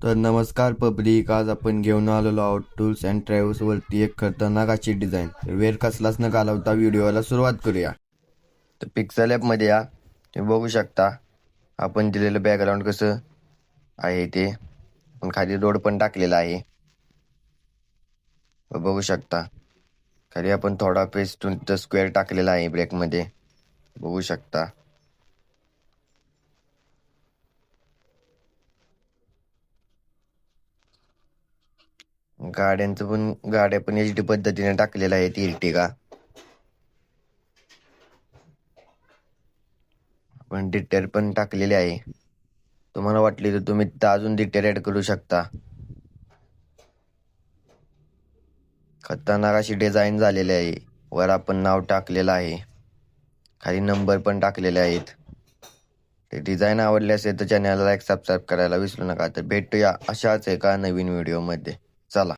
तर नमस्कार पब्लिक, आज आपण घेऊन आलेलो आहोत टूल्स अँड ट्रॅव्हल्स वरती एक खतरनाक अशी डिझाईन. वेळ कसलाच न घालवता व्हिडिओला सुरुवात करूया. तर पिक्सल ॲप मध्ये या, तुम्ही बघू शकता आपण दिलेलं बॅकग्राऊंड कसं आहे ते. पण खाली रोड पण टाकलेला आहे, बघू शकता. खाली आपण थोडा पेस्ट स्क्वेअर टाकलेला आहे ब्रेक मध्ये, बघू शकता. गाड्या पण HD पद्धतीने टाकलेल्या आहेत. इर्टिगा पण डिटेल पण टाकलेले आहे. तुम्हाला वाटली तर तुम्ही तिथं अजून डिटेल ऍड करू शकता. खतरनाक अशी डिझाईन झालेली आहे. वर आपण नाव टाकलेलं आहे, खाली नंबर पण टाकलेले आहेत. ते डिझाईन आवडली असेल तर चॅनलला लाईक सबस्क्राईब करायला विसरू नका. तर भेटूया अशाच एका नवीन व्हिडिओमध्ये. चला.